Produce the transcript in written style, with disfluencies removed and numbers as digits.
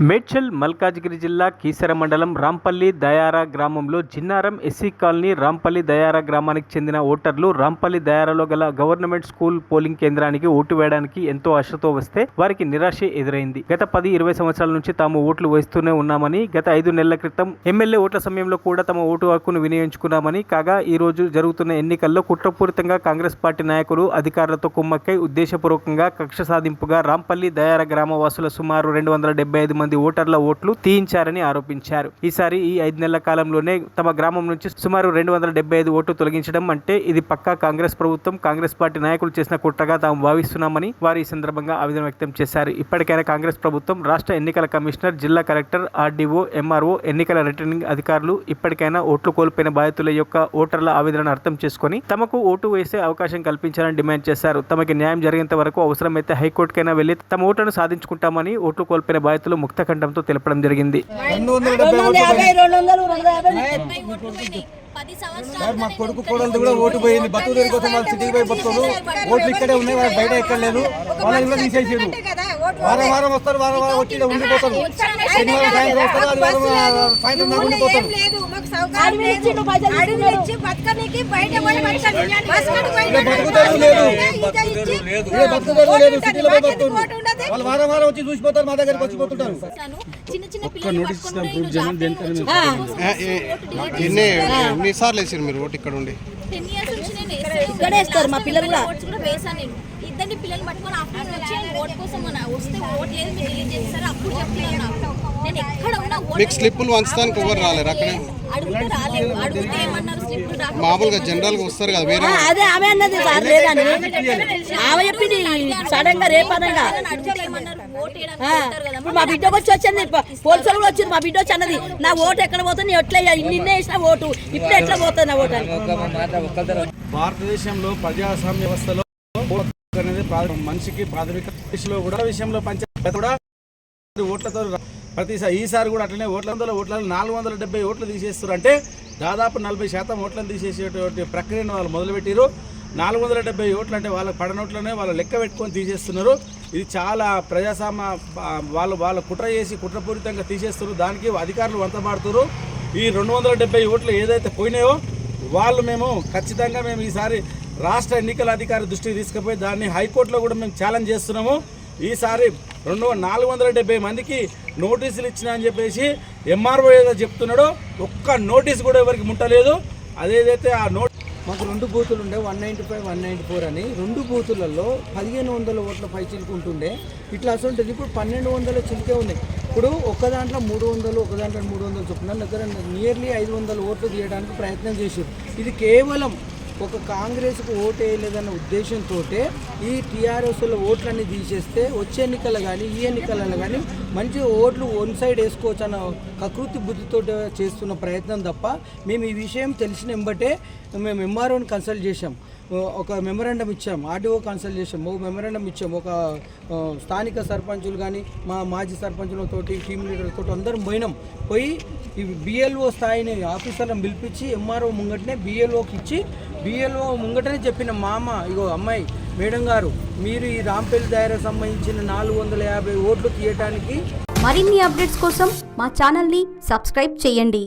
మేడ్చల్ మల్కాజ్గిరి జిల్లా కీసర మండలం రాంపల్లి దయారా గ్రామంలో జిన్నారం ఎస్సీ కాలనీ రాంపల్లి దయారా గ్రామానికి చెందిన ఓటర్లు రాంపల్లి దయారాలో గల గవర్నమెంట్ స్కూల్ పోలింగ్ కేంద్రానికి ఓటు వేయడానికి ఎంతో ఆశతో వస్తే వారికి నిరాశ ఎదురైంది. గత 10-20 సంవత్సరాల నుంచి తాము ఓట్లు వేస్తూనే ఉన్నామని, గత 5 నెలల క్రితం ఎమ్మెల్యే ఓట్ల సమయంలో కూడా తమ ఓటు హక్కును వినియోగించుకున్నామని, కాగా ఈ రోజు జరుగుతున్న ఎన్నికల్లో కుట్రపూరితంగా కాంగ్రెస్ పార్టీ నాయకులు అధికారులతో కుమ్మక్కై ఉద్దేశపూర్వకంగా కక్ష సాధింపుగా రాంపల్లి దయారా గ్రామవాసుల సుమారు 275 మంది ఓటర్ల ఓట్లు తీయించారని ఆరోపించారు. ఈసారి ఈ 5 నెలల కాలంలోనే తమ గ్రామం నుంచి సుమారు 275 ఓట్లు తొలగించడం అంటే ఇది పక్కా కాంగ్రెస్ ప్రభుత్వం, కాంగ్రెస్ పార్టీ నాయకులు చేసిన కుట్రగా తాము భావిస్తున్నామని వారు ఈ సందర్భంగా ఆవేదన వ్యక్తం చేశారు. ఇప్పటికైనా కాంగ్రెస్ ప్రభుత్వం, రాష్ట్ర ఎన్నికల కమిషనర్, జిల్లా కలెక్టర్, ఆర్డీఓ, ఎంఆర్ఓ, ఎన్నికల రిటర్నింగ్ అధికారులు ఇప్పటికైనా ఓట్లు కోల్పోయిన బాధితుల యొక్క ఓటర్ల ఆవేదనను అర్థం చేసుకుని తమకు ఓటు వేసే అవకాశం కల్పించాలని డిమాండ్ చేశారు. తమకి న్యాయం జరిగేంత వరకు అవసరమైతే హైకోర్టుకైనా వెళ్లి తమ ఓట్లను సాధించుకుంటామని ఓట్లు కోల్పోయిన బాధితులు ముక్తకంఠంతో తెలపడం జరిగింది. మా కొడుకు కోడలు కూడా ఓటు పోయింది. బతుకు కోసం వాళ్ళు సిటీకి పోయి బతుకోరు. ఓట్లు ఇక్కడే ఉన్నాయి, వాళ్ళు బయట ఎక్కడ లేదు. వాళ్ళని కూడా తీసేసారు. వారం వారం వస్తారు, వారం వారం వచ్చి ఉండిపోతారు. శనివారం సాయంత్రం వస్తారు, ఆదివారం సాయంత్రం దాకా ఉండిపోతారు. బతుకుతారు లేదు, సిటీలో పోయి బతుకుతారు. వాళ్ళు వారం వారం వచ్చి చూసిపోతారు, మా దగ్గరికి వచ్చిపోతుంటారు. ఎన్నిసార్లు వేసారు మీరు ఓటు ఇక్కడ ఉండి? 10 years నుంచి నేను ఇక్కడ వేస్తారు. మా పిల్లలు కూడా వేసాను. నేను ఇద్దరిని పిల్లలు పట్టుకొని ఆఫ్టర్నూన్ వచ్చి ఓట్ కోసం వస్తే ఓట్ లేదు మీరు ఏం చేస్తారు అప్పుడు చెప్తున్నాను. నేను ఎక్కడ ఉన్నా మీకు స్లిప్పులు వంచడానికి ఎవరు రాలేరు? అక్కడే అడిగితే రాలేదు. అడిగితే ఏమన్నారు స్లిప్పులు రాలేదు. మామూలుగా జనరల్ గా వస్తారు కదా వేరే. అదే ఆమె అన్నది లేదని ఆమె చెప్పింది సడన్ గా రేపనంగా. ఇప్పుడు మా బిడ్డకు వచ్చింది, పోలీసులు కూడా వచ్చింది. మా బిడ్డ వచ్చి అన్నది నా ఓటు ఎక్కడ పోతుంది, ఎట్లా నిన్నే వేసిన ఓటు ఇప్పుడు ఎట్లా పోతుంది నా ఓటు అని. భారతదేశంలో ప్రజాస్వామ్య వ్యవస్థలో అనేది మనిషికి ప్రాథమిక విషయంలో పంచాయతీ కూడా ఓట్లతో ప్రతిసారి ఈసారి కూడా అట్లనే ఓట్ల 470 ఓట్లు తీసేస్తారు. అంటే దాదాపు 40% ఓట్లను తీసేసేటువంటి ప్రక్రియను వాళ్ళు మొదలుపెట్టారు. 470 ఓట్లు అంటే వాళ్ళ పడనోట్లనే వాళ్ళు లెక్క పెట్టుకొని తీసేస్తున్నారు. ఇది చాలా ప్రజాస్వామ్య వాళ్ళ కుట్ర చేసి కుట్రపూరితంగా తీసేస్తున్నారు. దానికి అధికారులు వంతమాడుతున్నారు. ఈ 270 ఓట్లు ఏదైతే పోయినాయో వాళ్ళు మేము ఖచ్చితంగా ఈసారి రాష్ట్ర ఎన్నికల అధికారి దృష్టికి తీసుకుపోయి దాన్ని హైకోర్టులో కూడా మేము ఛాలెంజ్ చేస్తున్నాము. ఈసారి 470 మందికి నోటీసులు ఇచ్చినా అని చెప్పేసి ఎంఆర్ఓ ఏదో చెప్తున్నాడో ఒక్క నోటీసు కూడా ఎవరికి ముట్టలేదు. అదేదైతే ఆ మాకు 2 బూతులు ఉండే 195, 194 అని 2 బూతులలో 1500 ఓట్ల పై చిలుకు ఉంటుండే. ఇట్లా అసలు ఇప్పుడు 1200 చిలుకే ఉన్నాయి. ఇప్పుడు ఒక దాంట్లో 300, ఒక దాంట్లో 300 చొప్పున దగ్గర నియర్లీ 500 ఓట్లు తీయడానికి ప్రయత్నం చేశారు. ఇది కేవలం ఒక కాంగ్రెస్కు ఓటు వేయలేదన్న ఉద్దేశంతో ఈ టీఆర్ఎస్ల ఓట్లన్నీ తీసేస్తే వచ్చే ఎన్నికలు కానీ ఈ ఎన్నికలలో కానీ మంచిగా ఓట్లు వన్ సైడ్ వేసుకోవచ్చు అన్న కకృతి బుద్ధితో చేస్తున్న ప్రయత్నం తప్ప మేము ఈ విషయం తెలిసిన వెంబటే మేము ఎంఆర్ఓని కన్సల్ట్ చేసాం, ఒక మెమరాండం ఇచ్చాం, ఆర్డీఓ కన్సల్ట్ చేసాం, ఒక మెమరాండం ఇచ్చాం. ఒక స్థానిక సర్పంచులు కానీ మా మాజీ సర్పంచులతోటి టీమ్ లీడర్తో అందరం పోయి ఈ బిఎల్ఓ స్థాయిని ఆఫీసర్లను పిలిపించి ఎంఆర్ఓ ముంగటనే బిఎల్ఓకి ఇచ్చి బిఎల్ఓ ముంగటనే చెప్పిన మామ ఇగో అమ్మాయి మేడం గారు మీరు ఈ రాంపల్లి దాయరా సంబంధించిన 450 ఓట్లు తీయటానికి. మరిన్ని అప్డేట్స్ కోసం మా ఛానల్ని సబ్స్క్రైబ్ చేయండి.